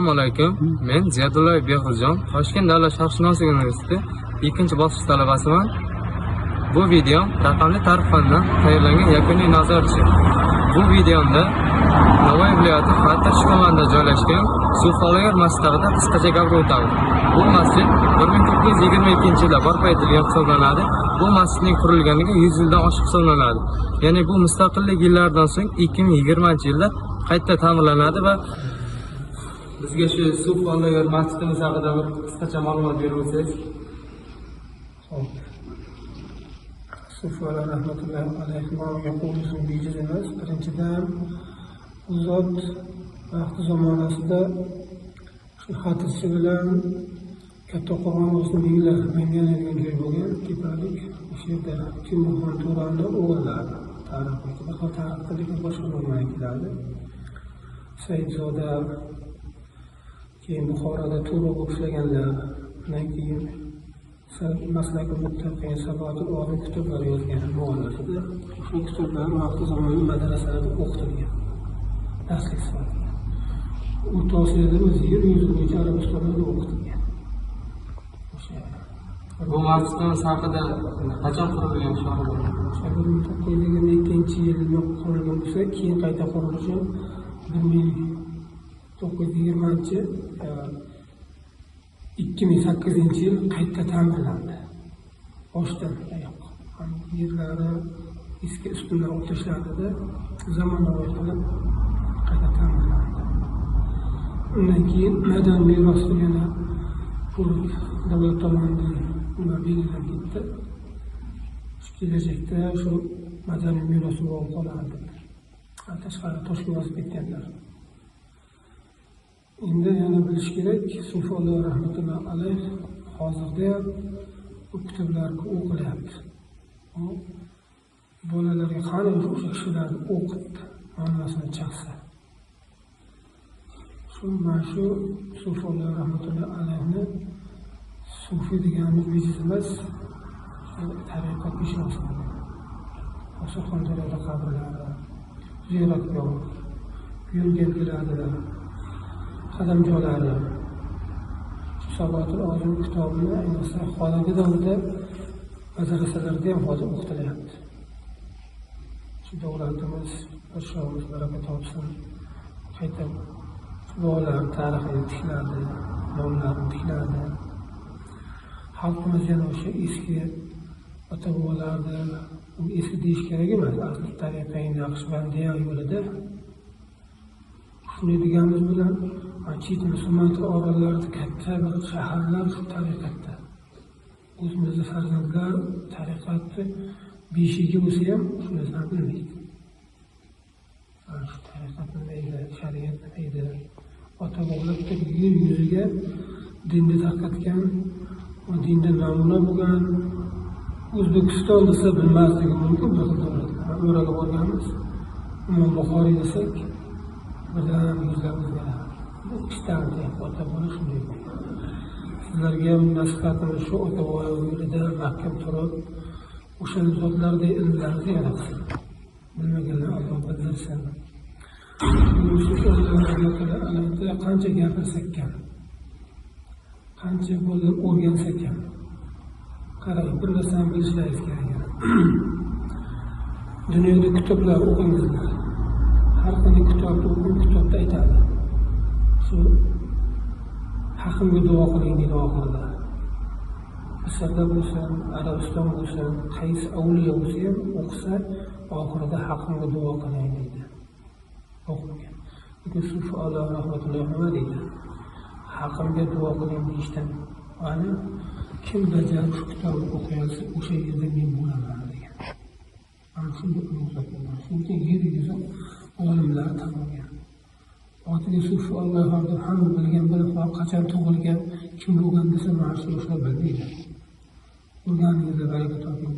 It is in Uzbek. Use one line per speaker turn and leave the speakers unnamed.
Assalomu alaykum. Men Ziyodullayev Behruzjon, Toshkent davlat sharqshunoslik universiteti 2-bosqich talabasiman. Bu video raqamli tarix fanidan tayyorlangan yakuniy nazoratchi. Bu videomda Navoiy viloyati Xatirchi tumanida joylashgan Sufolayor masjidi haqida qisqacha gapirib o'tamiz. Bu masjid 1922-yilda barpo etilgan hisoblanadi. Bu masjidning qurilganligi 100 yildan oshiq hisoblanadi. Ya'ni bu mustaqillik yillaridan so'ng 2020-yilda qayta ta'mirlanadi va bizga shu Sufolayor masjidimiz haqida bir qisqacha ma'lumot berib o'tsangiz.
Sufolayor rahmatullohi alayhi yaqulsun bejizimiz birinchidan u zot vaqti zamonasida shu Xatirchi bilan Katta Qo'rg'on o'zini yillar menganadigan joy bo'lgan tepalik o'sha yerda Temurxon To'ronni o'g'illari tarixda lekin boshqa nomlar keladi. Saidzoda, keyin Buxoroda To'ra bo'lib ishlaganlar, undan keyin Maslak muttaqin Sabotul olim kitoblar yozgan muallifida. Shu kitoblar vaqti zamonaviy madrasalarda o'qitilgan. Darslik sifatida. O'rta Osiyoda o'zi yer yuzi bo'yicha Arabistonda o'qitilgan.
Bu masjidimiz haqida qachon qurilgan shohida?
1922-yilda qurilgan bo'lsa, keyin qayta qurilishi 2008-yil qayta ta'mirlandi. Boshdan oyoq. Yerlari eski ustunlar o'tishlarida zamonaviy qilib qayta ta'mirlandi. Undan keyin madaniy merosni yana davlat tomonidan belgilab ketdi. Kelajakda shu madaniy merosi bo'lib qoladi. Tashqari toshga yozib ketganlar. Endi yana bilish kerak, Sufolayor rahmatullohi alayhi hozirda bu kitoblarni o'qilyapti. Bolalarga qanday o'sha kishilarni o'qitdi, ma'nosini chaqsa. Shu Sufolayor rahmatullohi alayhni sufi deganimiz bejiz emas, tariqat peshvosi bo'lgan. Oshxonada qabrlari, ziyoratgoh, yo'lgirlari, qadamjolari, Sabotul olim kitobini ayniqsa hozirgi davrda madrasalarda ham hozir o'qitilyapti. Shu davlatimiz, podshomiz baraka topsin, qayta bolalar tarixini tikladi, nomlarini tikladi. Xalqimiz yana o'sha eski ota-bobolarni eski deyish kerak emas, asli tariqai Naqshbandiya yo'lida shuni deganimiz bilan chet musulmon orollarida katta bir shaharlar shu tariqatda. O'zimizni farzandlar tariqatni beshiga bo'lsa ham shu narsani bilmaydi. Shu tariqat bilmaydi, shariat bilmaydi. Ota-bobolar yer yuziga dinni tarqatgan, dinda namuna bo'lgan O'zbekiston desa bilmasligi mumkin bir davlatlar. O'ralib olganmiz. Imom Buxoriy desak, birdan yuzlab o'zgaradi. Ishtardi, ota-bola shunday. Sizlarga ham nasihatimiz shu, ota-bola yo'lida mahkam turib, o'sha zotlardek ilmlarni yaratsin. Bilmaganlar Alloh bildirsin. Qancha gapirsak ham, qancha bo'lib o'rgansak ham, qarang, bir narsani bilishlaringiz kerak. Dunyoda kitoblar o'qingizlar. Har qanday kitobni o'qing, kitobda aytadi. Shu haqimga duo qiling deydi oxirida. Misrda bo'lsin, Arabiston bo'lsin, qaysi avliyo bo'lsa ham o'qisa, oxirida haqimga duo qiling deydi. O'qigan. Lekin Sufolayor rahmatullohi nima deydi? Haqimga duo qiling deyishdan ana kim bajarib shu kitobni o'qiyolsa, o'sha yerda men bo'laman degan. Ana shunday o'ylayman. Chunki yer yuzi olimlar topilgan. Otini Sufolayor deb hamma bilgan, bilib qachon tug'ilgan, kim bo'lgan desa, mana shu o'sha bilmaydi. O'rganingizda baraka toping.